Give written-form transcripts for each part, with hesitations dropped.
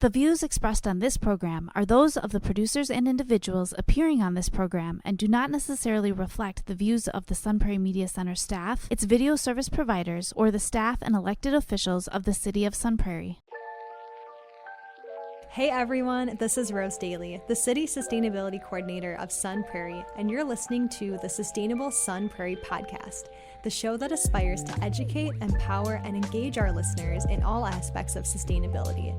The views expressed on this program are those of the producers and individuals appearing on this program and do not necessarily reflect the views of the Sun Prairie Media Center staff, its video service providers, or the staff and elected officials of the City of Sun Prairie. Hey everyone, this is Rose Daly, the City Sustainability Coordinator of Sun Prairie, and you're listening to the Sustainable Sun Prairie Podcast, the show that aspires to educate, empower, and engage our listeners in all aspects of sustainability.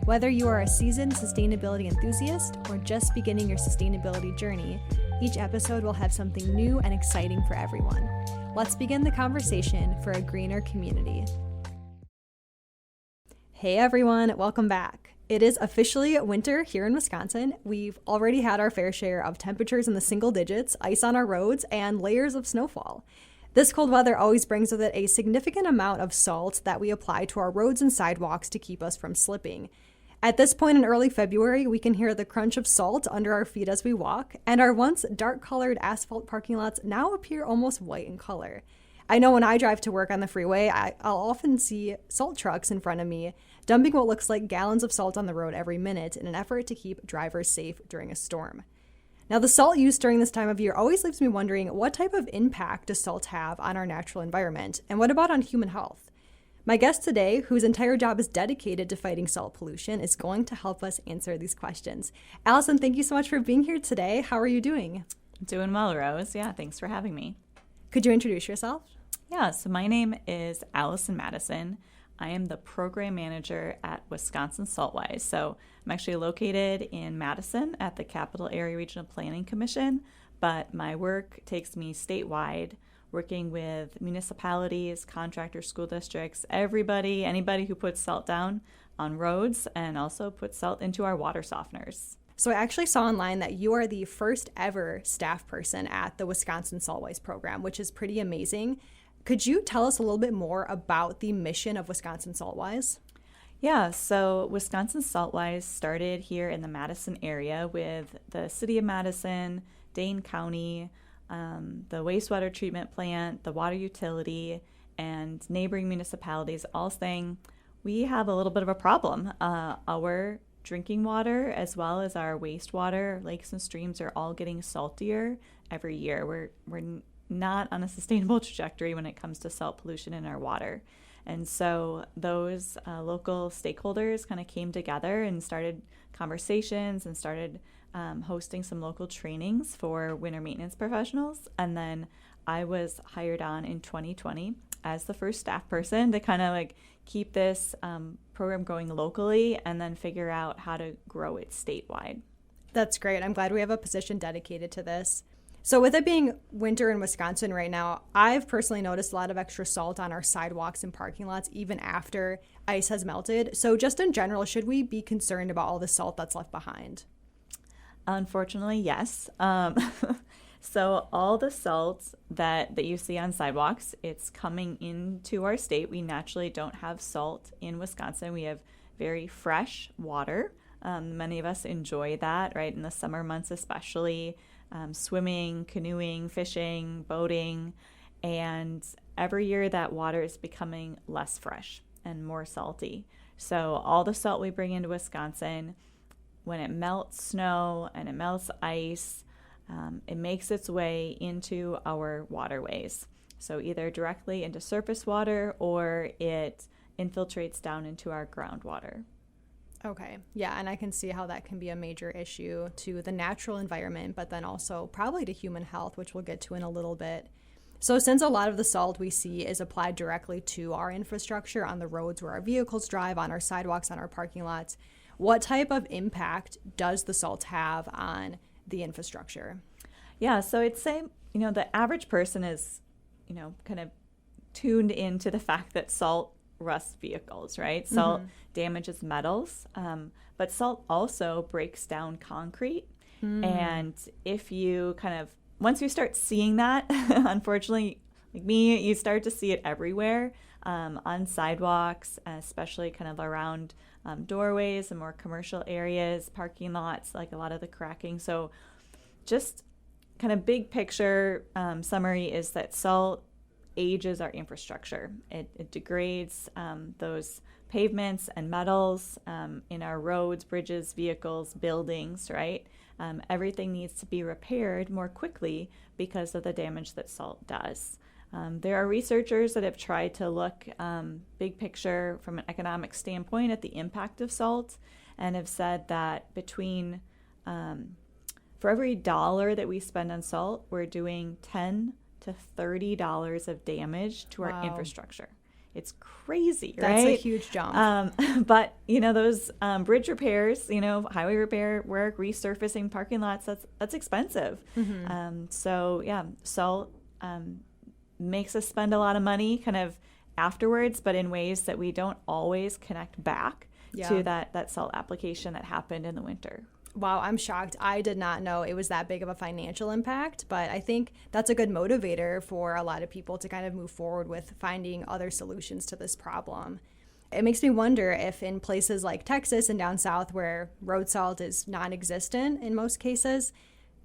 Whether you are a seasoned sustainability enthusiast or just beginning your sustainability journey, each episode will have something new and exciting for everyone. Let's begin the conversation for a greener community. Hey everyone, welcome back. It is officially winter here in Wisconsin. We've already had our fair share of temperatures in the single digits, ice on our roads, and layers of snowfall. This cold weather always brings with it a significant amount of salt that we apply to our roads and sidewalks to keep us from slipping. At this point in early February, we can hear the crunch of salt under our feet as we walk, and our once dark-colored asphalt parking lots now appear almost white in color. I know when I drive to work on the freeway, I'll often see salt trucks in front of me, dumping what looks like gallons of salt on the road every minute in an effort to keep drivers safe during a storm. Now, the salt use during this time of year always leaves me wondering, what type of impact does salt have on our natural environment, and what about on human health? My guest today, whose entire job is dedicated to fighting salt pollution, is going to help us answer these questions. Allison, thank you so much for being here today. How are you doing? Doing well, Rose. Yeah, thanks for having me. Could you introduce yourself? Yeah, so my name is Allison Madison. I am the program manager at Wisconsin Saltwise. So I'm actually located in Madison at the Capital Area Regional Planning Commission, but my work takes me statewide, working with municipalities, contractors, school districts, anybody who puts salt down on roads and also puts salt into our water softeners. So I actually saw online that you are the first ever staff person at the Wisconsin Saltwise program, which is pretty amazing. Could you tell us a little bit more about the mission of Wisconsin Saltwise? Yeah, so Wisconsin Saltwise started here in the Madison area with the City of Madison, Dane County, the wastewater treatment plant, the water utility, and neighboring municipalities all saying we have a little bit of a problem. Our drinking water as well as our wastewater, lakes and streams are all getting saltier every year. We're not on a sustainable trajectory when it comes to salt pollution in our water. And so those local stakeholders kind of came together and started conversations and started hosting some local trainings for winter maintenance professionals. And then I was hired on in 2020 as the first staff person to kind of like keep this program going locally and then figure out how to grow it statewide. That's great. I'm glad we have a position dedicated to this. So with it being winter in Wisconsin right now, I've personally noticed a lot of extra salt on our sidewalks and parking lots even after ice has melted. So just in general, should we be concerned about all the salt that's left behind? Unfortunately, yes. So all the salt that you see on sidewalks, it's coming into our state. We naturally don't have salt in Wisconsin. We have very fresh water. Many of us enjoy that, right? In the summer months especially. Swimming, canoeing, fishing, boating, and every year that water is becoming less fresh and more salty. So all the salt we bring into Wisconsin, when it melts snow and it melts ice, it makes its way into our waterways. So either directly into surface water or it infiltrates down into our groundwater. Okay. Yeah, and I can see how that can be a major issue to the natural environment, but then also probably to human health, which we'll get to in a little bit. So since a lot of the salt we see is applied directly to our infrastructure on the roads where our vehicles drive, on our sidewalks, on our parking lots, what type of impact does the salt have on the infrastructure? Yeah, so I'd say, the average person is, kind of tuned into the fact that salt rusts vehicles, right? Salt damages metals, but salt also breaks down concrete. And if you once you start seeing that, unfortunately, like me, you start to see it everywhere on sidewalks, especially kind of around doorways and more commercial areas, parking lots, like a lot of the cracking. So just kind of big picture summary is that salt ages our infrastructure. It degrades those pavements and metals, in our roads, bridges, vehicles, buildings, right? Everything needs to be repaired more quickly because of the damage that salt does. There are researchers that have tried to look big picture from an economic standpoint at the impact of salt, and have said that between for every $1 that we spend on salt, we're doing $10 to $30 of damage to our infrastructure. It's crazy, right? That's a huge jump. But, those bridge repairs, highway repair work, resurfacing parking lots, that's expensive. So, yeah, salt makes us spend a lot of money kind of afterwards, but in ways that we don't always connect back to that salt application that happened in the winter. Wow, I'm shocked. I did not know it was that big of a financial impact, but I think that's a good motivator for a lot of people to kind of move forward with finding other solutions to this problem. It makes me wonder if in places like Texas and down south where road salt is non-existent in most cases,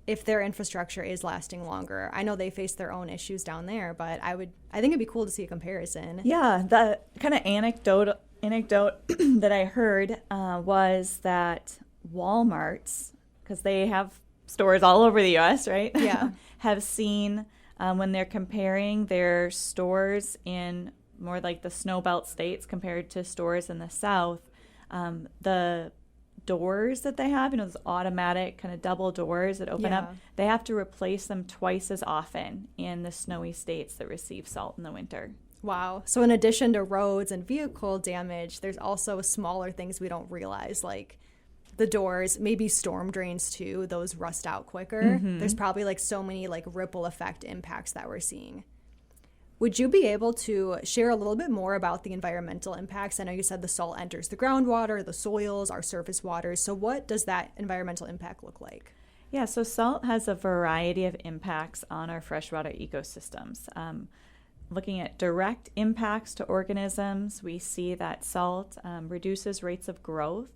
if their infrastructure is lasting longer. I know they face their own issues down there, but I think it'd be cool to see a comparison. Yeah, the kind of anecdote that I heard was that Walmart's, because they have stores all over the U.S., right? Yeah. have seen when they're comparing their stores in more like the snow belt states compared to stores in the South, the doors that they have, those automatic kind of double doors that open up, they have to replace them twice as often in the snowy states that receive salt in the winter. Wow. So in addition to roads and vehicle damage, there's also smaller things we don't realize, like the doors, maybe storm drains too. Those rust out quicker. There's probably like so many like ripple effect impacts that we're seeing. Would you be able to share a little bit more about the environmental impacts? I know you said the salt enters the groundwater, the soils, our surface waters. So what does that environmental impact look like? Yeah, so salt has a variety of impacts on our freshwater ecosystems. Looking at direct impacts to organisms, we see that salt reduces rates of growth,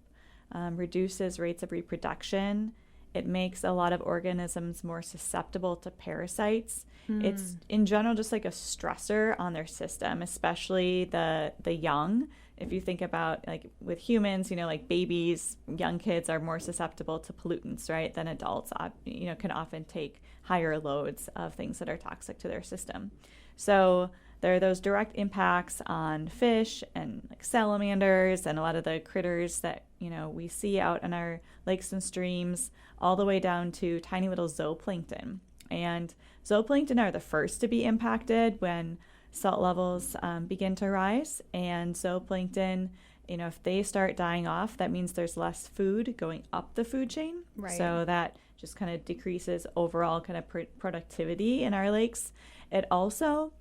reduces rates of reproduction. It makes a lot of organisms more susceptible to parasites. It's in general just like a stressor on their system, especially the young. If you think about like with humans, like babies, young kids are more susceptible to pollutants, right, than adults, can often take higher loads of things that are toxic to their system. So there are those direct impacts on fish and like salamanders and a lot of the critters that, we see out in our lakes and streams, all the way down to tiny little zooplankton. And zooplankton are the first to be impacted when salt levels begin to rise. And zooplankton, if they start dying off, that means there's less food going up the food chain. Right. So that just kind of decreases overall kind of productivity in our lakes. It also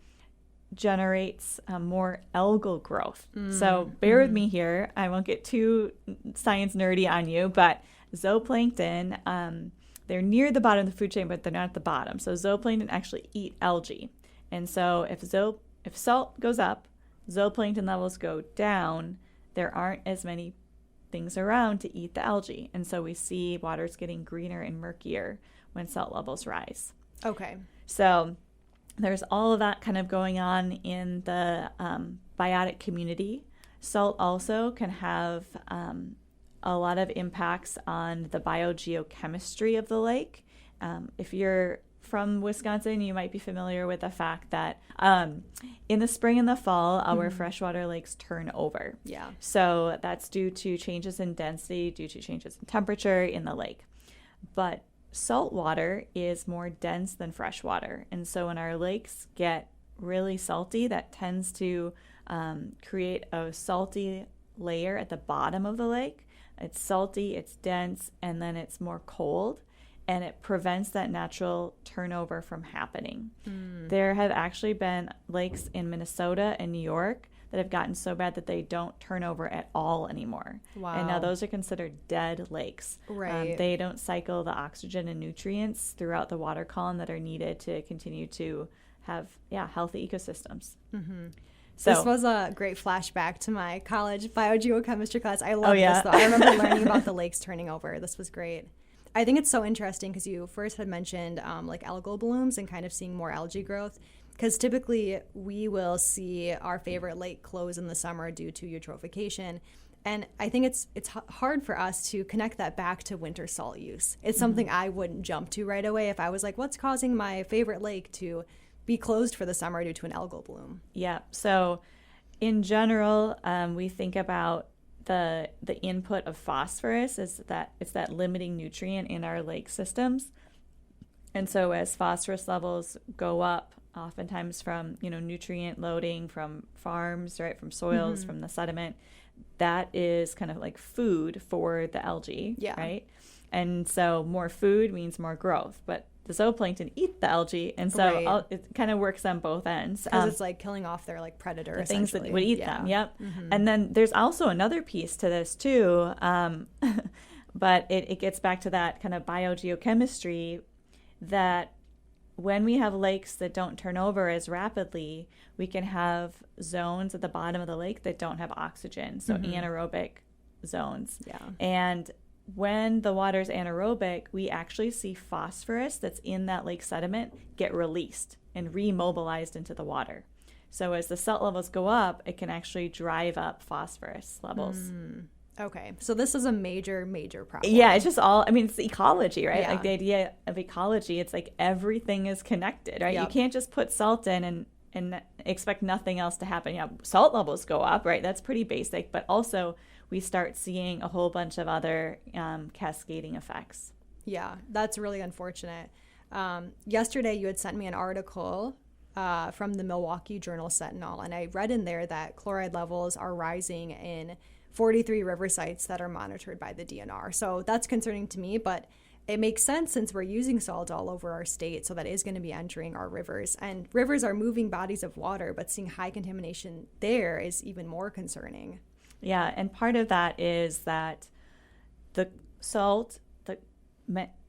generates more algal growth. So bear with me here. I won't get too science nerdy on you, but zooplankton, they're near the bottom of the food chain, but they're not at the bottom. So zooplankton actually eat algae. And so if salt goes up, zooplankton levels go down, there aren't as many things around to eat the algae. And so we see waters getting greener and murkier when salt levels rise. Okay. So there's all of that kind of going on in the biotic community. Salt also can have a lot of impacts on the biogeochemistry of the lake. If you're from Wisconsin, you might be familiar with the fact that in the spring and the fall, our freshwater lakes turn over. Yeah. So that's due to changes in density, due to changes in temperature in the lake. But salt water is more dense than fresh water. And so when our lakes get really salty, that tends to create a salty layer at the bottom of the lake. It's salty, it's dense, and then it's more cold, and it prevents that natural turnover from happening. There have actually been lakes in Minnesota and New York that have gotten so bad that they don't turn over at all anymore. Wow. And now those are considered dead lakes. Right. They don't cycle the oxygen and nutrients throughout the water column that are needed to continue to have healthy ecosystems. So, this was a great flashback to my college biogeochemistry class. I love this, though. I remember learning about the lakes turning over. This was great. I think it's so interesting because you first had mentioned like algal blooms and kind of seeing more algae growth. Because typically we will see our favorite lake close in the summer due to eutrophication. And I think it's hard for us to connect that back to winter salt use. It's something I wouldn't jump to right away if I was like, what's causing my favorite lake to be closed for the summer due to an algal bloom? Yeah. So in general, we think about the input of phosphorus is that it's that limiting nutrient in our lake systems. And so as phosphorus levels go up, oftentimes from, nutrient loading from farms, right, from soils, from the sediment, that is kind of like food for the algae, right? And so more food means more growth, but the zooplankton eat the algae, and so it kind of works on both ends. Because it's like killing off their like predator, the things that would eat them, And then there's also another piece to this too, but it gets back to that kind of biogeochemistry, that when we have lakes that don't turn over as rapidly, we can have zones at the bottom of the lake that don't have oxygen, so anaerobic zones. And when the water's anaerobic, we actually see phosphorus that's in that lake sediment get released and remobilized into the water. So as the salt levels go up, it can actually drive up phosphorus levels. Okay, so this is a major problem. Yeah, it's just it's ecology, right? Like the idea of ecology, it's like everything is connected, right? You can't just put salt in and expect nothing else to happen. Yeah, salt levels go up, right? That's pretty basic, but also we start seeing a whole bunch of other cascading effects. Yeah, that's really unfortunate. Yesterday you had sent me an article from the Milwaukee Journal Sentinel, and I read in there that chloride levels are rising in 43 river sites that are monitored by the DNR. So that's concerning to me, but it makes sense since we're using salt all over our state, so that is going to be entering our rivers. And rivers are moving bodies of water, but seeing high contamination there is even more concerning. Yeah, and part of that is that the salt,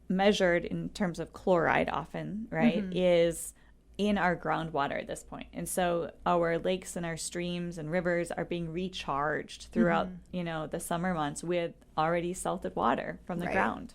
measured in terms of chloride often, right, is in our groundwater at this point. And so our lakes and our streams and rivers are being recharged throughout, the summer months with already salted water from the ground.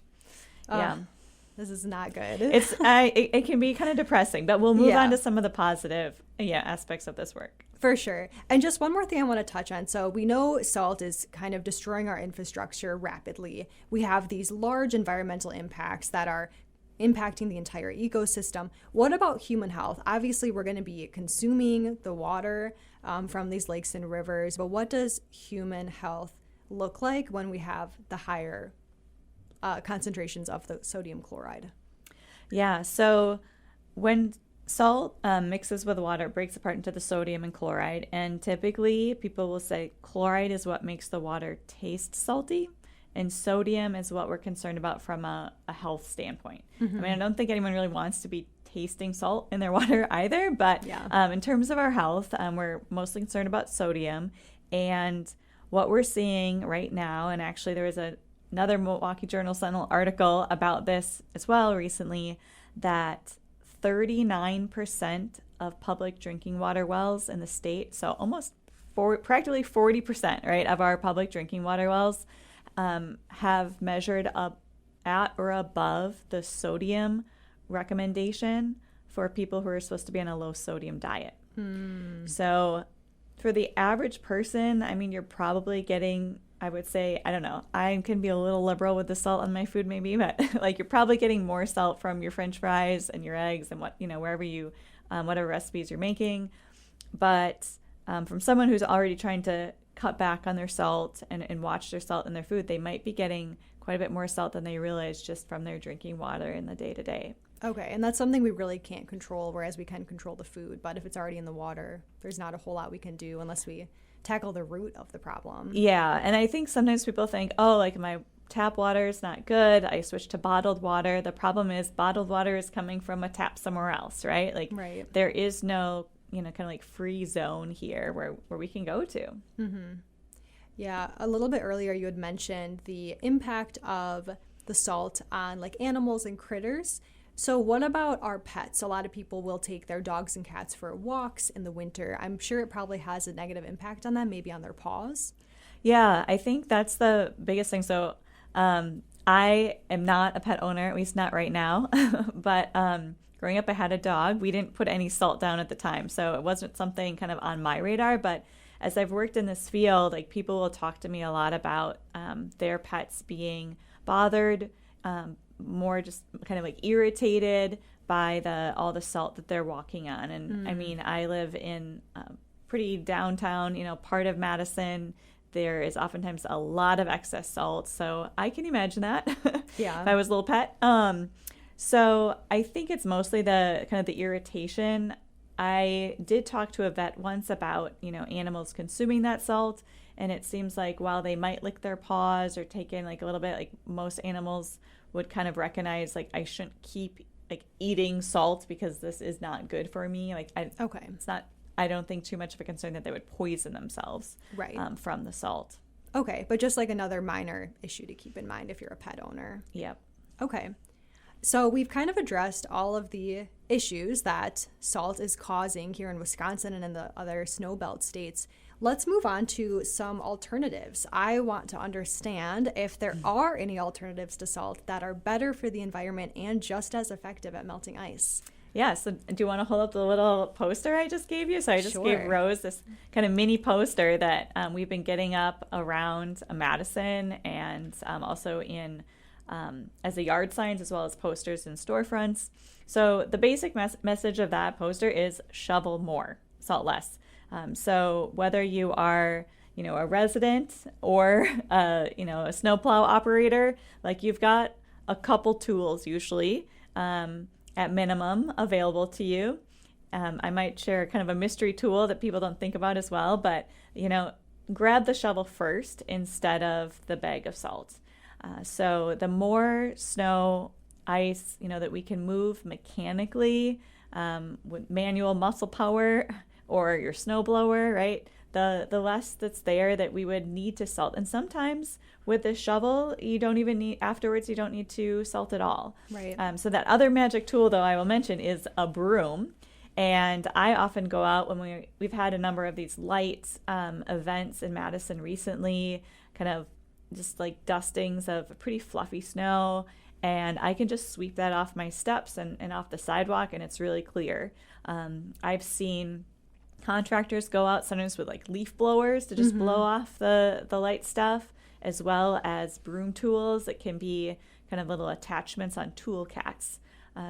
This is not good. It can be kind of depressing, but we'll move on to some of the positive aspects of this work. For sure. And just one more thing I want to touch on. So we know salt is kind of destroying our infrastructure rapidly. We have these large environmental impacts that are impacting the entire ecosystem. What about human health? Obviously, we're going to be consuming the water from these lakes and rivers, but what does human health look like when we have the higher concentrations of the sodium chloride? Yeah, so when salt mixes with water, it breaks apart into the sodium and chloride, and typically people will say chloride is what makes the water taste salty, and sodium is what we're concerned about from a health standpoint. I don't think anyone really wants to be tasting salt in their water either, but in terms of our health, we're mostly concerned about sodium. And what we're seeing right now, and actually there was another Milwaukee Journal Sentinel article about this as well recently, that 39% of public drinking water wells in the state, so practically 40%, right, of our public drinking water wells have measured up at or above the sodium recommendation for people who are supposed to be on a low sodium diet. So for the average person, you're probably getting, I would say, I don't know, I can be a little liberal with the salt on my food maybe, but like you're probably getting more salt from your French fries and your eggs and wherever you, whatever recipes you're making. But from someone who's already trying to cut back on their salt and watch their salt in their food, they might be getting quite a bit more salt than they realize just from their drinking water in the day-to-day. Okay, and that's something we really can't control, whereas we can control the food. But if it's already in the water, there's not a whole lot we can do unless we tackle the root of the problem. Yeah, and I think sometimes people think, my tap water is not good, I switched to bottled water. The problem is bottled water is coming from a tap somewhere else, right? There is no kind of like free zone here where we can go to. Yeah, a little bit earlier you had mentioned the impact of the salt on like animals and critters. So what about our pets? A lot of people will take their dogs and cats for walks in the winter. I'm sure it probably has a negative impact on them, maybe on their paws. Yeah, I think that's the biggest thing. So I am not a pet owner, at least not right now, but growing up, I had a dog. We didn't put any salt down at the time, so it wasn't something kind of on my radar. But as I've worked in this field, like people will talk to me a lot about their pets being bothered, more just kind of like irritated by all the salt that they're walking on. And I mean, I live in pretty downtown, part of Madison. There is oftentimes a lot of excess salt, so I can imagine that. Yeah. If I was a little pet. So I think it's mostly the kind of the irritation. I did talk to a vet once about, animals consuming that salt, and it seems like while they might lick their paws or take in like a little bit, like most animals would kind of recognize like I shouldn't keep like eating salt because this is not good for me. Like it's not. I don't think too much of a concern that they would poison themselves from the salt. Okay, but just like another minor issue to keep in mind if you're a pet owner. Yep. Okay. So we've kind of addressed all of the issues that salt is causing here in Wisconsin and in the other snow belt states. Let's move on to some alternatives. I want to understand if there are any alternatives to salt that are better for the environment and just as effective at melting ice. Yeah, so do you want to hold up the little poster I just gave you? So I just gave Rose this kind of mini poster that we've been getting up around Madison and also in as a yard signs as well as posters in storefronts. So the basic message of that poster is shovel more, salt less. So whether you are, a resident or, a snowplow operator, like you've got a couple tools usually at minimum available to you. I might share kind of a mystery tool that people don't think about as well, but, grab the shovel first instead of the bag of salt. So the more snow, ice, that we can move mechanically with manual muscle power or your snowblower, right? The less that's there that we would need to salt. And sometimes with the shovel, you don't need to salt at all. Right. So that other magic tool, though, I will mention is a broom. And I often go out when we've had a number of these light events in Madison recently, kind of just like dustings of pretty fluffy snow. And I can just sweep that off my steps and off the sidewalk, and it's really clear. I've seen contractors go out sometimes with like leaf blowers to just blow off the light stuff, as well as broom tools that can be kind of little attachments on tool cats.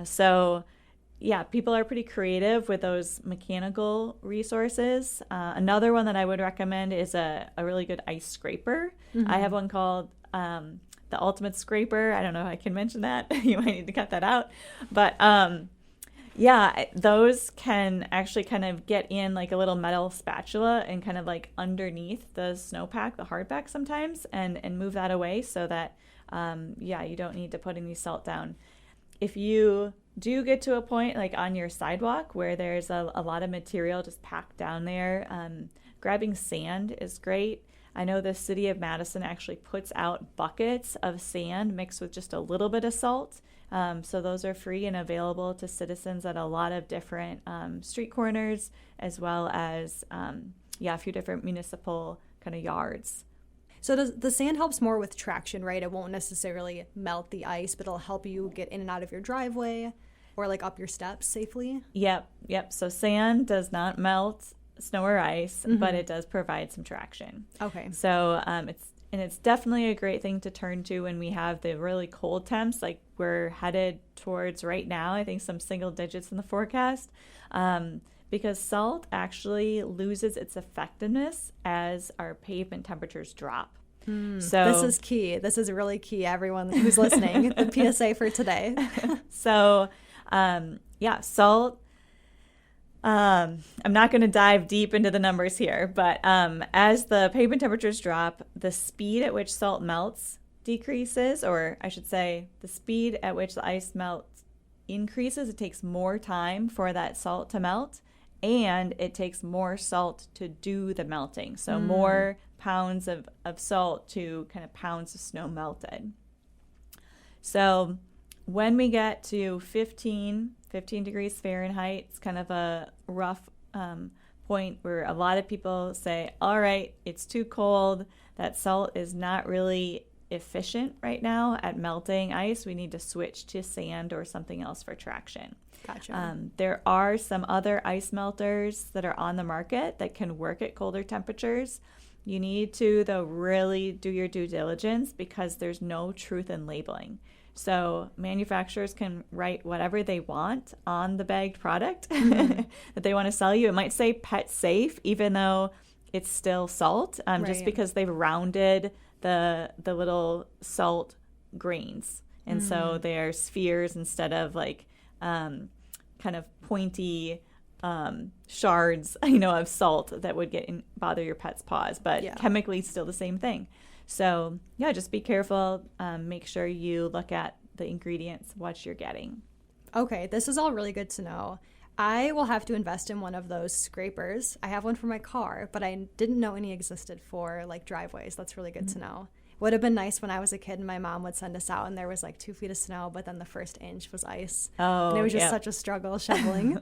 So yeah, people are pretty creative with those mechanical resources. Another one that I would recommend is a really good ice scraper. I have one called the Ultimate Scraper. I don't know if I can mention that. You might need to cut that out. But yeah, those can actually kind of get in like a little metal spatula and kind of like underneath the snowpack, the hardback sometimes, and move that away so that, you don't need to put any salt down. If you do get to a point like on your sidewalk where there's a lot of material just packed down there, grabbing sand is great. I know the city of Madison actually puts out buckets of sand mixed with just a little bit of salt. So those are free and available to citizens at a lot of different street corners, as well as, a few different municipal kind of yards. So the sand helps more with traction, right? It won't necessarily melt the ice, but it'll help you get in and out of your driveway or like up your steps safely. Yep. So sand does not melt snow or ice, but it does provide some traction. Okay. So it's definitely a great thing to turn to when we have the really cold temps like we're headed towards right now. I think some single digits in the forecast, because salt actually loses its effectiveness as our pavement temperatures drop. So this is key. This is really key, everyone who's listening. The PSA for today. So, salt. I'm not going to dive deep into the numbers here, but as the pavement temperatures drop, the speed at which salt melts decreases, or I should say the speed at which the ice melts increases. It takes more time for that salt to melt, and it takes more salt to do the melting. So more pounds of salt to kind of pounds of snow melted. So when we get to 15 degrees Fahrenheit, it's kind of a rough point where a lot of people say, all right, it's too cold. That salt is not really efficient right now at melting ice, we need to switch to sand or something else for traction. Gotcha. There are some other ice melters that are on the market that can work at colder temperatures. You need to, though, really do your due diligence because there's no truth in labeling. So manufacturers can write whatever they want on the bagged product that they want to sell you. It might say pet safe, even though it's still salt, just because they've rounded the little salt grains. And so they're spheres instead of like kind of pointy shards, of salt that would bother your pet's paws. But chemically, still the same thing. So yeah, just be careful. Make sure you look at the ingredients, what you're getting. Okay, this is all really good to know. I will have to invest in one of those scrapers. I have one for my car, but I didn't know any existed for like driveways. That's really good to know. Would have been nice when I was a kid and my mom would send us out and there was like 2 feet of snow, but then the first inch was ice. Oh, and it was just such a struggle shoveling.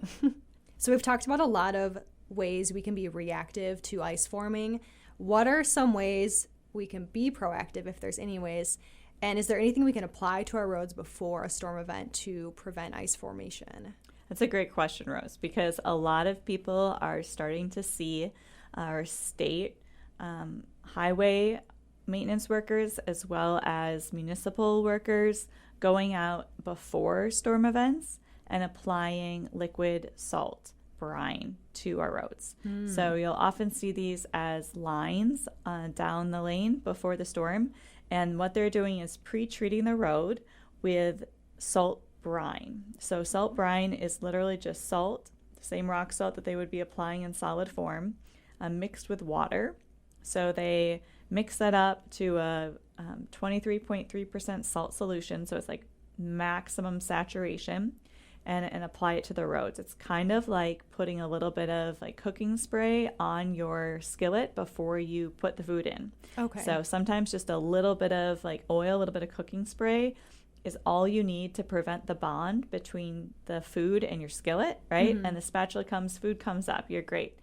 So we've talked about a lot of ways we can be reactive to ice forming. What are some ways we can be proactive, if there's any ways? And is there anything we can apply to our roads before a storm event to prevent ice formation? That's a great question, Rose, because a lot of people are starting to see our state highway maintenance workers as well as municipal workers going out before storm events and applying liquid salt, brine, to our roads. So you'll often see these as lines down the lane before the storm. And what they're doing is pre-treating the road with salt brine. So salt brine is literally just salt, the same rock salt that they would be applying in solid form, mixed with water. So they mix that up to a 23.3% salt solution. So it's like maximum saturation and apply it to the roads. It's kind of like putting a little bit of like cooking spray on your skillet before you put the food in. Okay. So sometimes just a little bit of like oil, a little bit of cooking spray is all you need to prevent the bond between the food and your skillet, right? And the spatula comes, food comes up, you're great.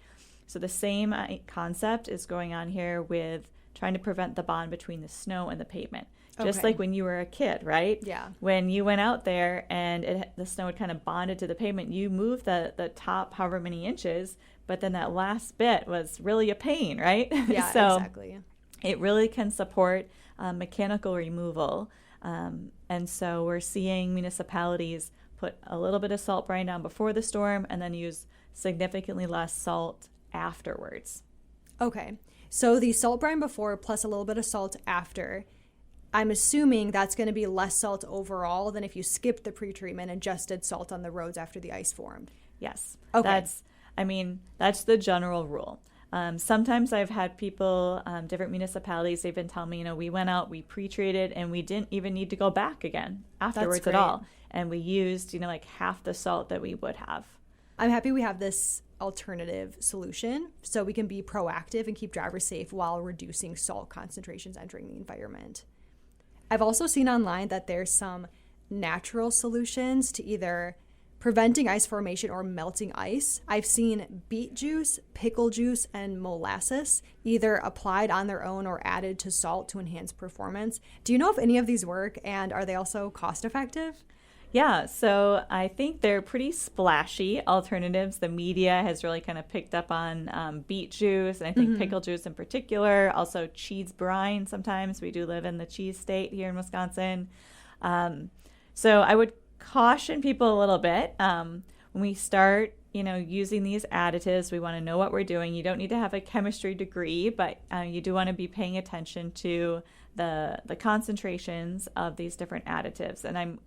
So the same concept is going on here with trying to prevent the bond between the snow and the pavement. Just like when you were a kid, right? Yeah. When you went out there and the snow had kind of bonded to the pavement, you moved the top however many inches, but then that last bit was really a pain, right? Yeah, so exactly. It really can support mechanical removal. And so we're seeing municipalities put a little bit of salt brine down before the storm and then use significantly less salt afterwards. Okay. So the salt brine before plus a little bit of salt after, I'm assuming that's going to be less salt overall than if you skipped the pre-treatment and just did salt on the roads after the ice formed. Yes. Okay. That's the general rule. Sometimes I've had people, different municipalities, they've been telling me, we went out, we pre-treated, and we didn't even need to go back again afterwards at all. And we used, like half the salt that we would have. I'm happy we have this alternative solution so we can be proactive and keep drivers safe while reducing salt concentrations entering the environment. I've also seen online that there's some natural solutions to either preventing ice formation or melting ice. I've seen beet juice, pickle juice, and molasses either applied on their own or added to salt to enhance performance. Do you know if any of these work, and are they also cost effective? Yeah, so I think they're pretty splashy alternatives. The media has really kind of picked up on beet juice, and I think pickle juice in particular. Also cheese brine sometimes. We do live in the cheese state here in Wisconsin. So I would caution people a little bit. When we start, using these additives, we want to know what we're doing. You don't need to have a chemistry degree, but you do want to be paying attention to the concentrations of these different additives. And I'm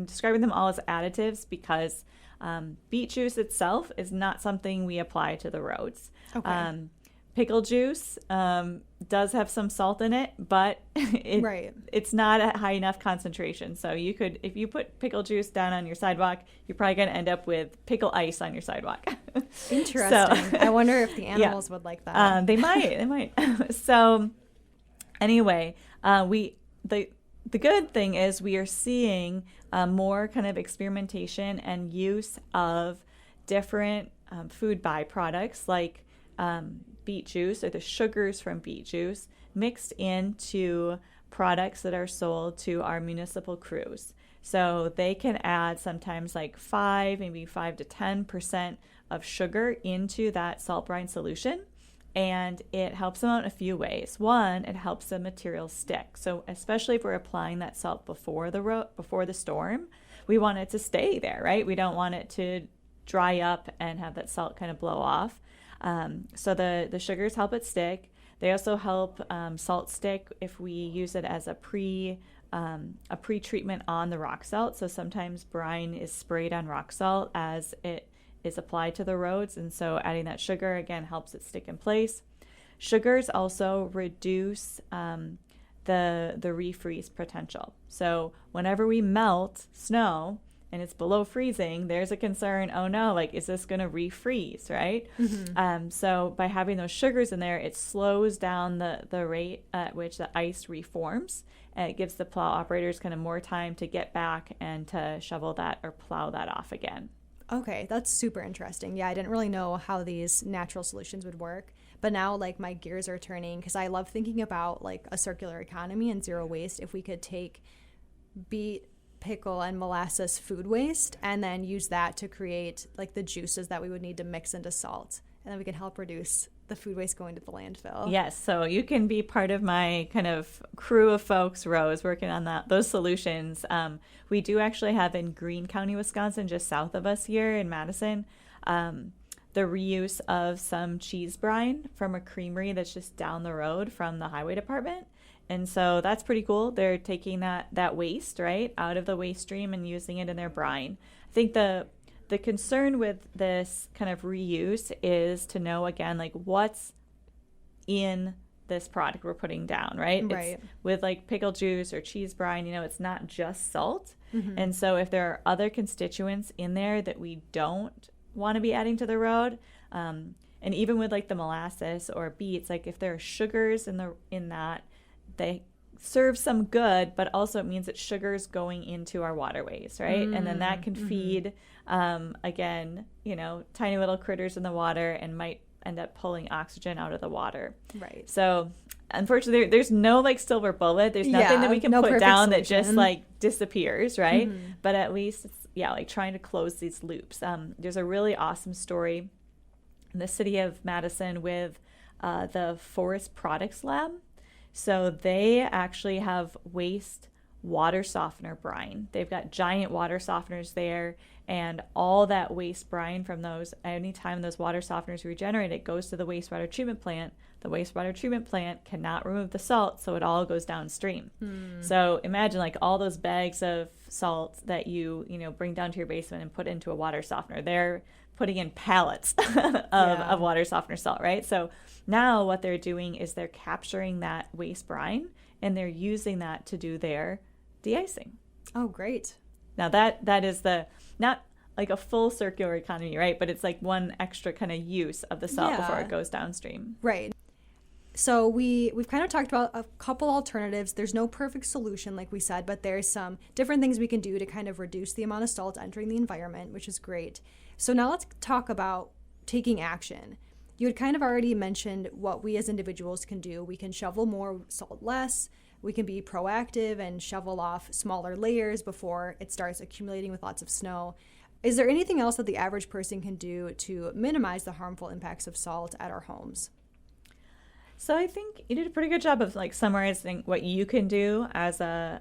describing them all as additives because beet juice itself is not something we apply to the roads. Okay. Pickle juice does have some salt in it, but it's not a high enough concentration. So if you put pickle juice down on your sidewalk, you're probably going to end up with pickle ice on your sidewalk. Interesting. I wonder if the animals would like that. They might. So anyway, the good thing is we are seeing more kind of experimentation and use of different food byproducts like beet juice or the sugars from beet juice mixed into products that are sold to our municipal crews. So they can add sometimes like 5, maybe 5 to 10% of sugar into that salt brine solution. And it helps them out in a few ways. One, it helps the material stick. So especially if we're applying that salt before the storm, we want it to stay there, right? We don't want it to dry up and have that salt kind of blow off. So the sugars help it stick. They also help salt stick if we use it as a pre-treatment on the rock salt. So sometimes brine is sprayed on rock salt as it is applied to the roads, and so adding that sugar again helps it stick in place. Sugars also reduce the refreeze potential. So whenever we melt snow and it's below freezing, there's a concern, oh no, like, is this going to refreeze, right? Mm-hmm. So by having those sugars in there, it slows down the rate at which the ice reforms, and it gives the plow operators kind of more time to get back and to shovel that or plow that off again. Okay, that's super interesting. Yeah, I didn't really know how these natural solutions would work, but now like my gears are turning because I love thinking about like a circular economy and zero waste. If we could take beet, pickle, and molasses food waste and then use that to create like the juices that we would need to mix into salt, and then we can help reduce the food waste going to the landfill. Yes, so you can be part of my kind of crew of folks, Rose, working on those solutions. We do actually have in Greene County, Wisconsin, just south of us here in Madison, the reuse of some cheese brine from a creamery that's just down the road from the highway department. And so that's pretty cool. They're taking that waste, right, out of the waste stream and using it in their brine. I think the concern with this kind of reuse is to know, again, like what's in this product we're putting down, right? Right. It's with like pickle juice or cheese brine, it's not just salt. Mm-hmm. And so if there are other constituents in there that we don't want to be adding to the road, and even with like the molasses or beets, like if there are sugars in that, they serve some good, but also it means that sugar's going into our waterways, right? And then that can feed, again, tiny little critters in the water and might end up pulling oxygen out of the water. Right. So unfortunately, there's no like silver bullet. There's nothing that we can put down that just like disappears, right? Mm-hmm. But at least it's, like trying to close these loops. There's a really awesome story in the city of Madison with the Forest Products Lab. So they actually have waste water softener brine. They've got giant water softeners there, and all that waste brine from those, anytime those water softeners regenerate, it goes to the wastewater treatment plant. The wastewater treatment plant cannot remove the salt, so it all goes downstream. So imagine like all those bags of salt that you bring down to your basement and put into a water softener. They're putting in pallets of water softener salt, right? So now what they're doing is they're capturing that waste brine and they're using that to do their de-icing. Oh, great. Now that is not like a full circular economy, right? But it's like one extra kind of use of the salt before it goes downstream. Right. So we've kind of talked about a couple alternatives. There's no perfect solution, like we said, but there's some different things we can do to kind of reduce the amount of salt entering the environment, which is great. So now let's talk about taking action. You had kind of already mentioned what we as individuals can do. We can shovel more, salt less. We can be proactive and shovel off smaller layers before it starts accumulating with lots of snow. Is there anything else that the average person can do to minimize the harmful impacts of salt at our homes? So I think you did a pretty good job of like summarizing what you can do as a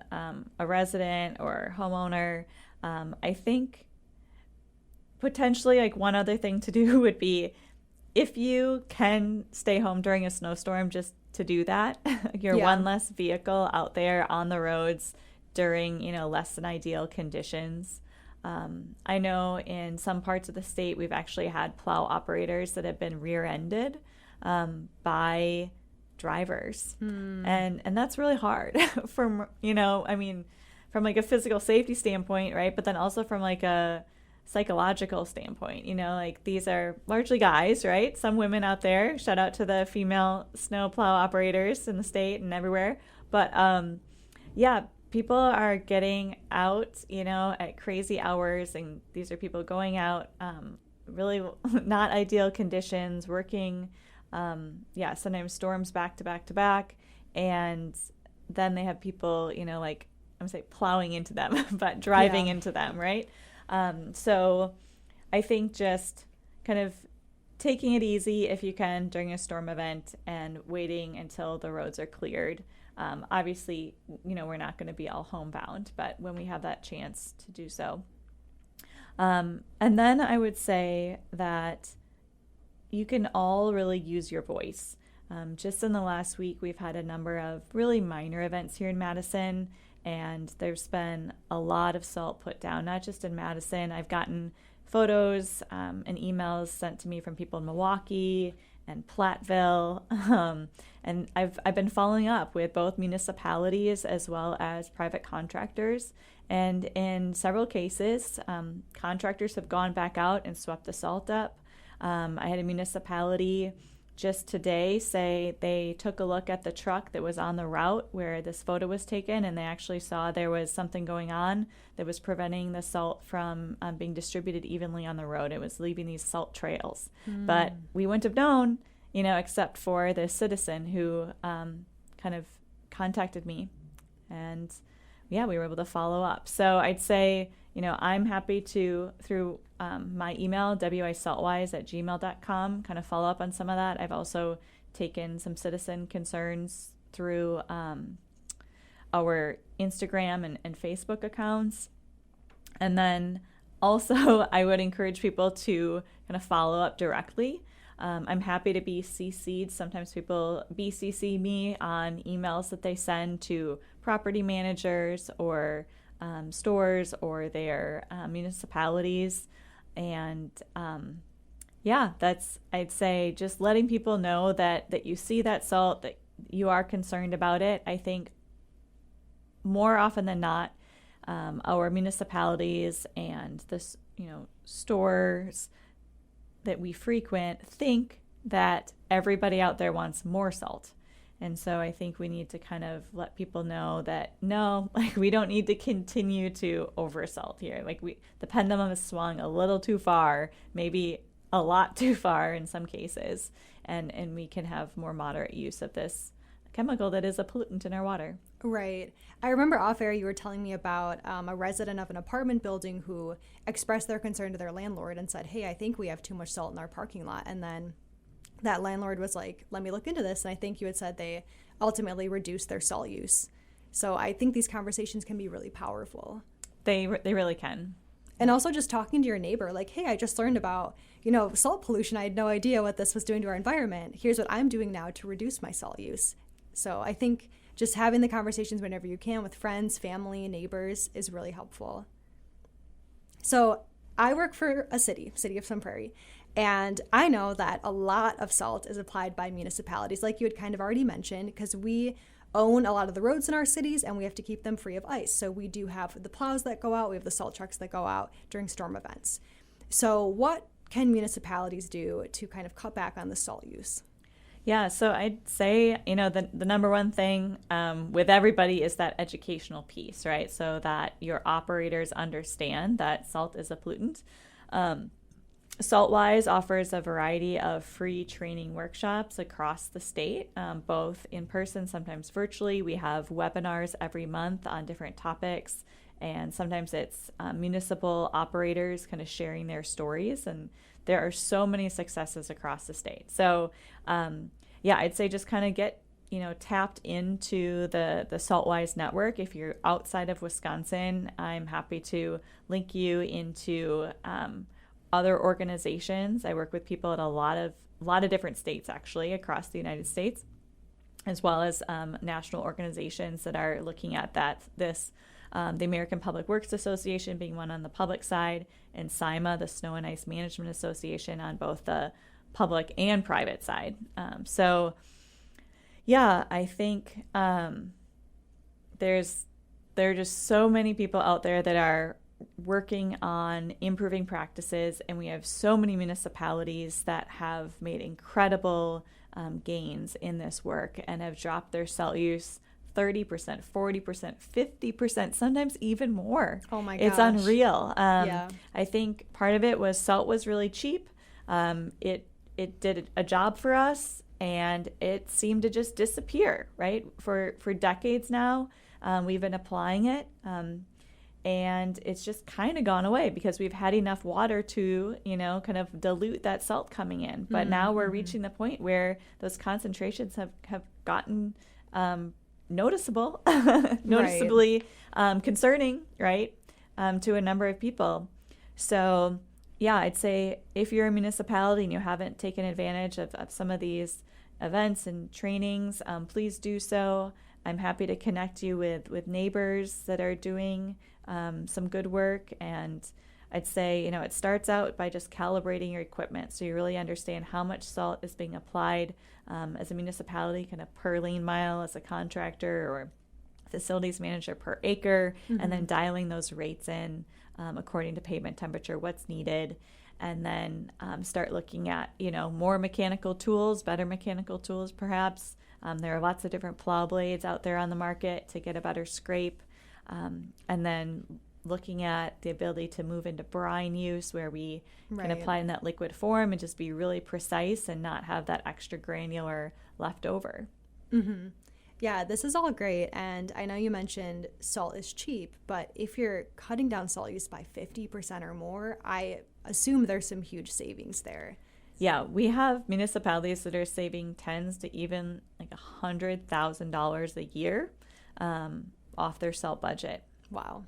resident or homeowner. I think potentially like one other thing to do would be, if you can stay home during a snowstorm, just to do that. You're one less vehicle out there on the roads during, less than ideal conditions. I know in some parts of the state, we've actually had plow operators that have been rear-ended by drivers. And that's really hard from, from like a physical safety standpoint, right? But then also from like a psychological standpoint, like these are largely guys, right? Some women out there, shout out to the female snow plow operators in the state and everywhere. But people are getting out, at crazy hours, and these are people going out, really not ideal conditions, working, sometimes storms back to back to back, and then they have people, like I'm saying plowing into them, but driving into them, right? So I think just kind of taking it easy if you can during a storm event and waiting until the roads are cleared. Obviously, we're not going to be all homebound, but when we have that chance to do so. And then I would say that you can all really use your voice. Just in the last week, we've had a number of really minor events here in Madison, and there's been a lot of salt put down, not just in Madison. I've gotten photos and emails sent to me from people in Milwaukee and Platteville, and I've been following up with both municipalities as well as private contractors, and in several cases, contractors have gone back out and swept the salt up. I had a municipality just today say they took a look at the truck that was on the route where this photo was taken, and they actually saw there was something going on that was preventing the salt from being distributed evenly on the road. It was leaving these salt trails. But we wouldn't have known, except for the citizen who kind of contacted me. And yeah, we were able to follow up. So I'd say, I'm happy to, through my email, wisaltwise@gmail.com, kind of follow up on some of that. I've also taken some citizen concerns through our Instagram and Facebook accounts. And then also I would encourage people to kind of follow up directly. I'm happy to be CC'd. Sometimes people BCC me on emails that they send to property managers or stores or their municipalities. And that's, I'd say, just letting people know that you see that salt, that you are concerned about it. I think more often than not, our municipalities and the stores that we frequent think that everybody out there wants more salt. And so I think we need to kind of let people know that no, we don't need to continue to oversalt here. The pendulum has swung a little too far, maybe a lot too far in some cases, and we can have more moderate use of this chemical that is a pollutant in our water. Right. I remember off air you were telling me about a resident of an apartment building who expressed their concern to their landlord and said, hey, I think we have too much salt in our parking lot. And then that landlord was like, let me look into this. And I think you had said they ultimately reduced their salt use. So I think these conversations can be really powerful. They really can. And also just talking to your neighbor, like, hey, I just learned about, salt pollution. I had no idea what this was doing to our environment. Here's what I'm doing now to reduce my salt use. So I think just having the conversations whenever you can with friends, family, neighbors is really helpful. So I work for a city of Sun Prairie, and I know that a lot of salt is applied by municipalities, like you had kind of already mentioned, because we own a lot of the roads in our cities and we have to keep them free of ice. So we do have the plows that go out, we have the salt trucks that go out during storm events. So what can municipalities do to kind of cut back on the salt use? Yeah, so I'd say, the number one thing with everybody is that educational piece, right? So that your operators understand that salt is a pollutant. Saltwise offers a variety of free training workshops across the state, both in person, sometimes virtually. We have webinars every month on different topics, and sometimes it's municipal operators kind of sharing their stories, and there are so many successes across the state. So I'd say just kind of get tapped into the Saltwise network. If you're outside of Wisconsin, I'm happy to link you into other organizations. I work with people at a lot of different states, actually, across the United States, as well as national organizations that are looking at the American Public Works Association being one on the public side, and SIMA, the Snow and Ice Management Association, on both the public and private side. I think there are just so many people out there that are working on improving practices, and we have so many municipalities that have made incredible gains in this work and have dropped their salt use 30%, 40%, 50%, sometimes even more. Oh my gosh. It's unreal. I think part of it was salt was really cheap. It did a job for us, and it seemed to just disappear, right? For decades now, we've been applying it, and it's just kind of gone away because we've had enough water to, kind of dilute that salt coming in. But now we're reaching the point where those concentrations have gotten noticeably concerning, right, to a number of people. So, yeah, I'd say if you're a municipality and you haven't taken advantage of some of these events and trainings, please do so. I'm happy to connect you with neighbors that are doing some good work. And I'd say, it starts out by just calibrating your equipment so you really understand how much salt is being applied as a municipality, kind of per lane mile as a contractor or facilities manager per acre, and then dialing those rates in according to pavement temperature, what's needed. And then start looking at, more mechanical tools, better mechanical tools perhaps. There are lots of different plow blades out there on the market to get a better scrape. And then looking at the ability to move into brine use where we can apply in that liquid form and just be really precise and not have that extra granular left over. Mm-hmm. Yeah, this is all great. And I know you mentioned salt is cheap, but if you're cutting down salt use by 50% or more, I assume there's some huge savings there. Yeah, we have municipalities that are saving tens to even like $100,000 a year off their salt budget. Wow.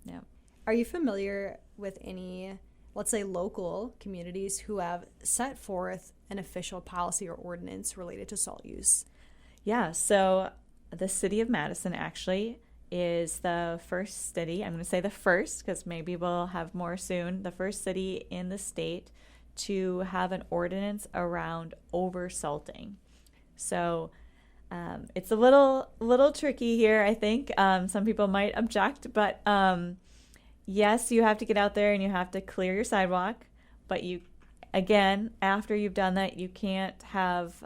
Yeah. Are you familiar with any, let's say, local communities who have set forth an official policy or ordinance related to salt use? Yeah, so the city of Madison actually is the first city, I'm going to say the first because maybe we'll have more soon, the first city in the state to have an ordinance around oversalting. So it's a little tricky here, I think. Some people might object, but yes, you have to get out there and you have to clear your sidewalk, but again, after you've done that, you can't have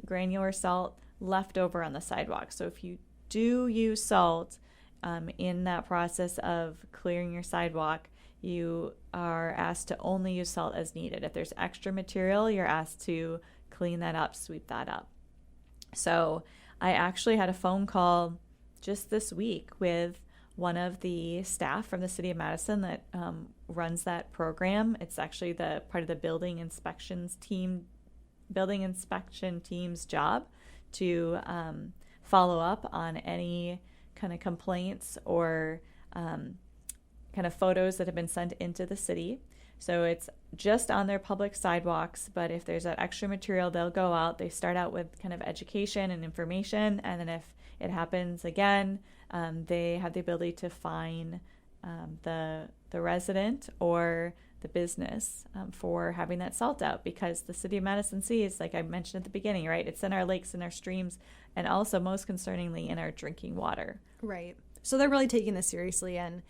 granular salt, left over on the sidewalk. So if you do use salt in that process of clearing your sidewalk, you are asked to only use salt as needed. If there's extra material, you're asked to clean that up, sweep that up. So I actually had a phone call just this week with one of the staff from the city of Madison that runs that program. It's actually the part of the building inspection team's job to follow up on any kind of complaints or kind of photos that have been sent into the city. So it's just on their public sidewalks, but if there's that extra material, they'll go out. They start out with kind of education and information, and then if it happens again, they have the ability to fine the resident or the business for having that salt out, because the city of Madison sees, like I mentioned at the beginning, right? It's in our lakes and our streams, and also most concerningly in our drinking water. Right. So they're really taking this seriously, and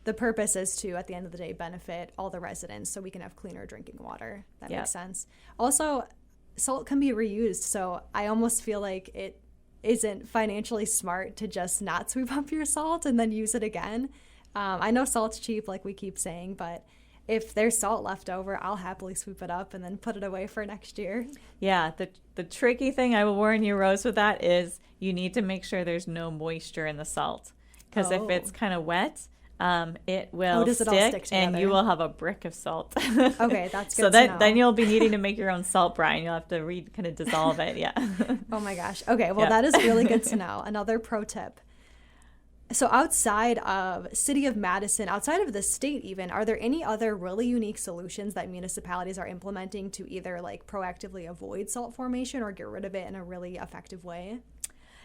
the purpose is to, at the end of the day, benefit all the residents so we can have cleaner drinking water. That makes sense. Also, salt can be reused, so I almost feel like it isn't financially smart to just not sweep up your salt and then use it again. I know salt's cheap, like we keep saying, but if there's salt left over, I'll happily sweep it up and then put it away for next year. Yeah, the tricky thing, I will warn you, Rose, with that is you need to make sure there's no moisture in the salt, because if it's kind of wet, it will stick and you will have a brick of salt. Okay, that's good. So then you'll be needing to make your own salt brine. You'll have to kind of dissolve it. Yeah. Oh my gosh. Okay, well, that is really good to know. Another pro tip. So outside of City of Madison, outside of the state even, are there any other really unique solutions that municipalities are implementing to either like proactively avoid salt formation or get rid of it in a really effective way?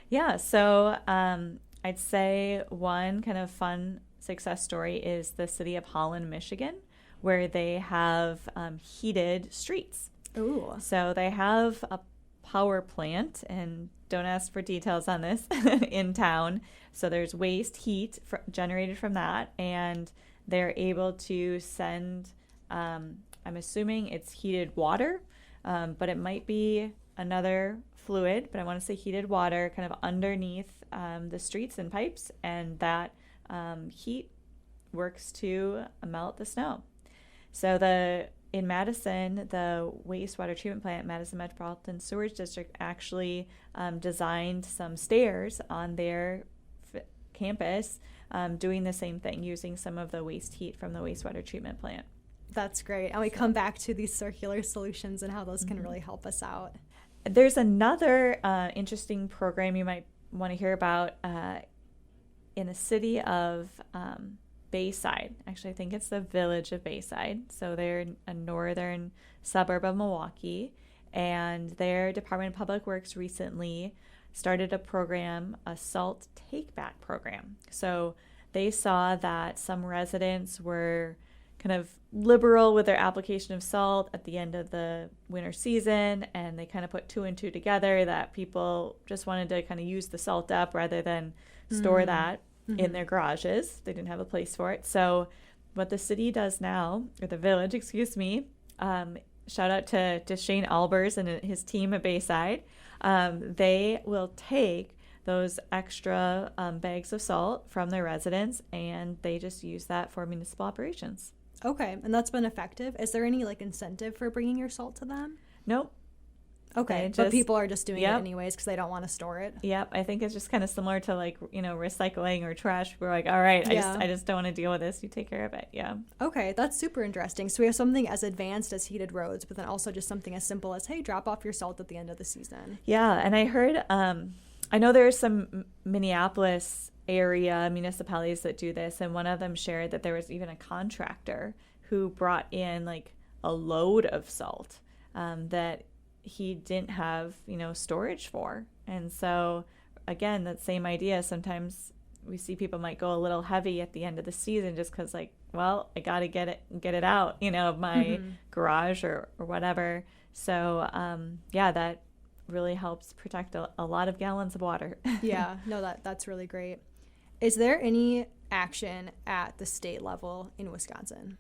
Yeah, so I'd say one kind of fun success story is the city of Holland, Michigan, where they have heated streets. Ooh. So they have a power plant, and don't ask for details on this, in town. So there's waste heat generated from that, and they're able to send, I'm assuming it's heated water, but it might be another fluid, but I want to say heated water kind of underneath the streets and pipes, and that heat works to melt the snow. So the in Madison, the wastewater treatment plant, Madison Metropolitan Sewerage District, actually designed some stairs on their campus, doing the same thing, using some of the waste heat from the wastewater treatment plant. That's great. And we come back to these circular solutions and how those can really help us out. There's another interesting program you might want to hear about in the city of Bayside. Actually, I think it's the village of Bayside. So they're a northern suburb of Milwaukee, and their Department of Public Works recently started a program, a salt takeback program. So they saw that some residents were kind of liberal with their application of salt at the end of the winter season, and they kind of put two and two together that people just wanted to kind of use the salt up rather than store that in their garages. They didn't have a place for it. So what the city does now, or the village, excuse me, shout out to Shane Albers and his team at Bayside, they will take those extra bags of salt from their residents, and they just use that for municipal operations. Okay, and that's been effective. Is there any incentive for bringing your salt to them? Nope. Okay, but people are just doing it anyways because they don't want to store it. Yep, I think it's just kind of similar to recycling or trash. We're like, all right, I just don't want to deal with this. You take care of it. Yeah. Okay, that's super interesting. So we have something as advanced as heated roads, but then also just something as simple as, hey, drop off your salt at the end of the season. Yeah, and I heard, I know there's some Minneapolis area municipalities that do this, and one of them shared that there was even a contractor who brought in a load of salt that he didn't have storage for. And so again, that same idea, sometimes we see people might go a little heavy at the end of the season just because I gotta get it out of my garage or whatever. So that really helps protect a lot of gallons of water. Yeah, no, that's really great. Is there any action at the state level in Wisconsin?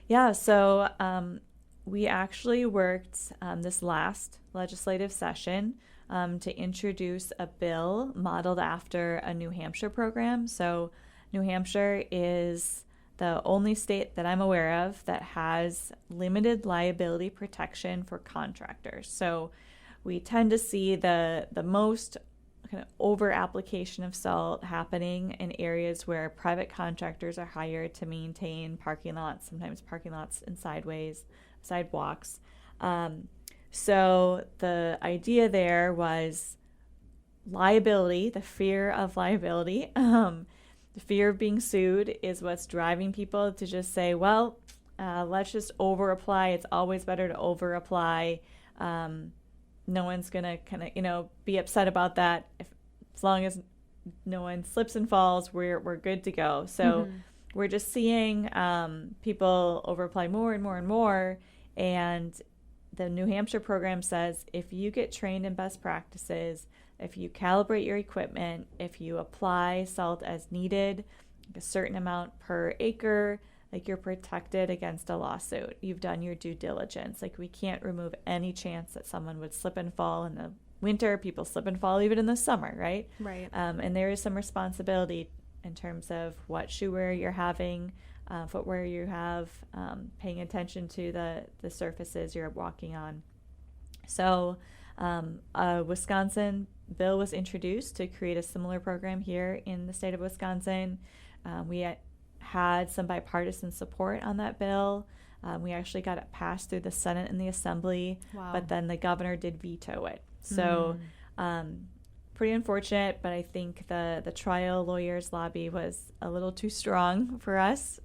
Yeah, so we actually worked this last legislative session to introduce a bill modeled after a New Hampshire program. So New Hampshire is the only state that I'm aware of that has limited liability protection for contractors. So we tend to see the most kind of over application of salt happening in areas where private contractors are hired to maintain parking lots, sometimes parking lots and sidewalks. So the idea there was liability, the fear of liability, the fear of being sued is what's driving people to just say, let's just over apply. It's always better to over apply. No one's going to kind of, be upset about that. As long as no one slips and falls, we're good to go. So we're just seeing people over apply more and more and more. And the New Hampshire program says if you get trained in best practices, if you calibrate your equipment, if you apply salt as needed, a certain amount per acre, you're protected against a lawsuit. You've done your due diligence. We can't remove any chance that someone would slip and fall in the winter. People slip and fall even in the summer, right? Right. And there is some responsibility in terms of what shoe wear you're having, footwear you have, paying attention to the surfaces you're walking on. So a Wisconsin bill was introduced to create a similar program here in the state of Wisconsin. We had some bipartisan support on that bill. We actually got it passed through the Senate and the Assembly, but then the governor did veto it. So pretty unfortunate, but I think the trial lawyers' lobby was a little too strong for us.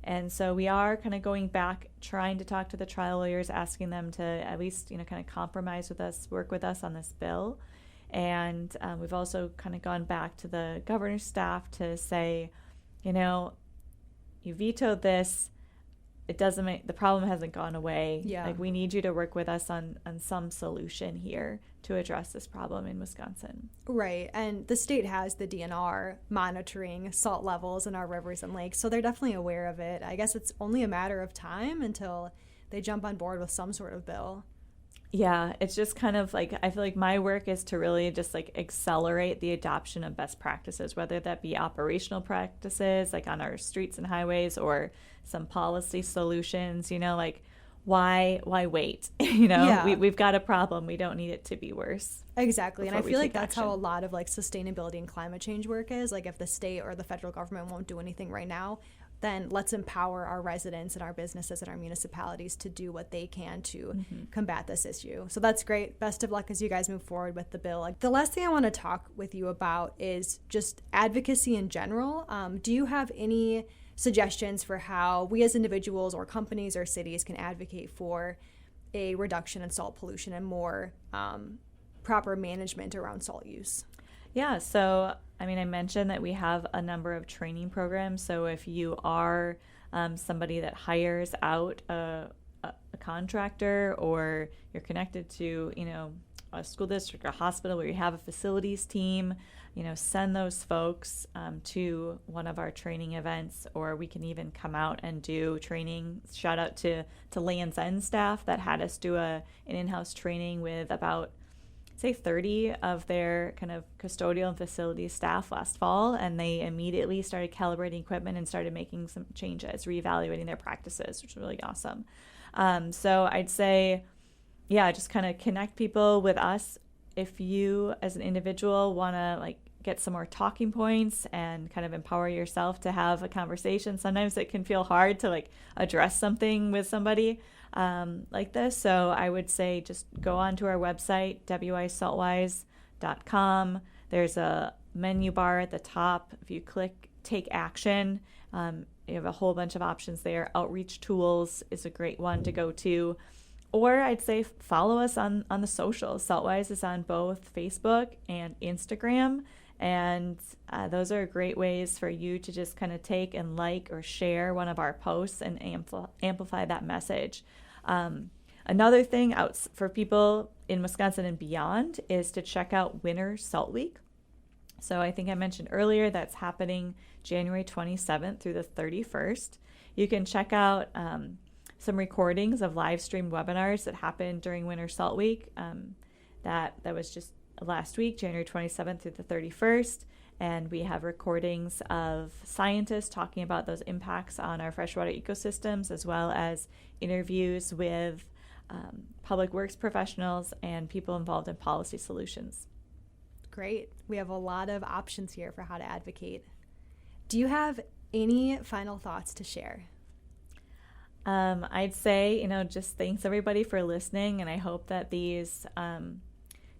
And so we are kind of going back, trying to talk to the trial lawyers, asking them to at least, kind of compromise with us, work with us on this bill. And we've also kind of gone back to the governor's staff to say, you vetoed this. It doesn't make the problem hasn't gone away. Yeah. We need you to work with us on some solution here to address this problem in Wisconsin. Right. And the state has the DNR monitoring salt levels in our rivers and lakes, so they're definitely aware of it. I guess it's only a matter of time until they jump on board with some sort of bill. Yeah, it's just kind of like, I feel like my work is to really just like accelerate the adoption of best practices, whether that be operational practices like on our streets and highways or some policy solutions, like why wait? We've got a problem. We don't need it to be worse. Exactly. And I feel like that's how a lot of like sustainability and climate change work is. Like if the state or the federal government won't do anything right now, then let's empower our residents and our businesses and our municipalities to do what they can to combat this issue. So that's great. Best of luck as you guys move forward with the bill. Like, the last thing I want to talk with you about is just advocacy in general. Do you have any suggestions for how we as individuals or companies or cities can advocate for a reduction in salt pollution and more proper management around salt use? Yeah, so I mentioned that we have a number of training programs. So if you are somebody that hires out a contractor, or you're connected to, a school district or a hospital where you have a facilities team, send those folks to one of our training events, or we can even come out and do training. Shout out to Land's End staff that had us do an in-house training with about, say, 30 of their kind of custodial and facility staff last fall, and they immediately started calibrating equipment and started making some changes, reevaluating their practices, which was really awesome. So I'd say, just kind of connect people with us. If you as an individual want to like get some more talking points and kind of empower yourself to have a conversation, sometimes it can feel hard to like address something with somebody like this. So I would say just go onto our website, wisaltwise.com. There's a menu bar at the top. If you click Take Action, you have a whole bunch of options there. Outreach tools is a great one to go to. Or I'd say follow us on the socials. Saltwise is on both Facebook and Instagram. And those are great ways for you to just kind of take and like or share one of our posts and amplify that message. Another thing out for people in Wisconsin and beyond is to check out Winter Salt Week. So I think I mentioned earlier that's happening January 27th through the 31st. You can check out some recordings of live streamed webinars that happened during Winter Salt Week. That was just last week, January 27th through the 31st. And we have recordings of scientists talking about those impacts on our freshwater ecosystems, as well as interviews with public works professionals and people involved in policy solutions. Great. We have a lot of options here for how to advocate. Do you have any final thoughts to share? I'd say, just thanks everybody for listening. And I hope that these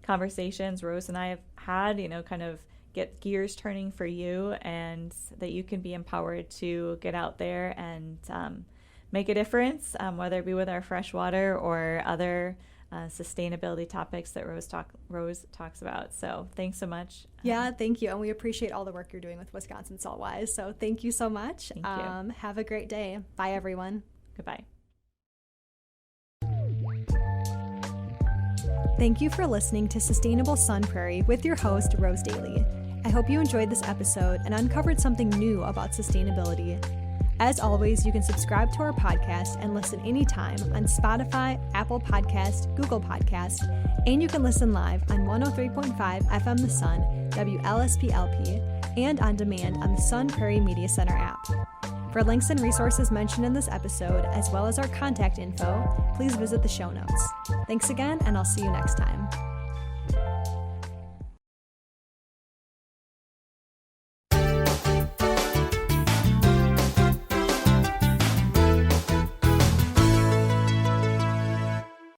conversations Rose and I have had, kind of get gears turning for you, and that you can be empowered to get out there and make a difference, whether it be with our fresh water or other sustainability topics that Rose talks about. So thanks so much. Yeah, thank you. And we appreciate all the work you're doing with Wisconsin Saltwise. So thank you so much. Thank you. Have a great day. Bye, everyone. Goodbye. Thank you for listening to Sustainable Sun Prairie with your host, Rose Daly. I hope you enjoyed this episode and uncovered something new about sustainability. As always, you can subscribe to our podcast and listen anytime on Spotify, Apple Podcast, Google Podcast, and you can listen live on 103.5 FM The Sun, WLSP-LP, and on demand on the Sun Prairie Media Center app. For links and resources mentioned in this episode, as well as our contact info, please visit the show notes. Thanks again, and I'll see you next time.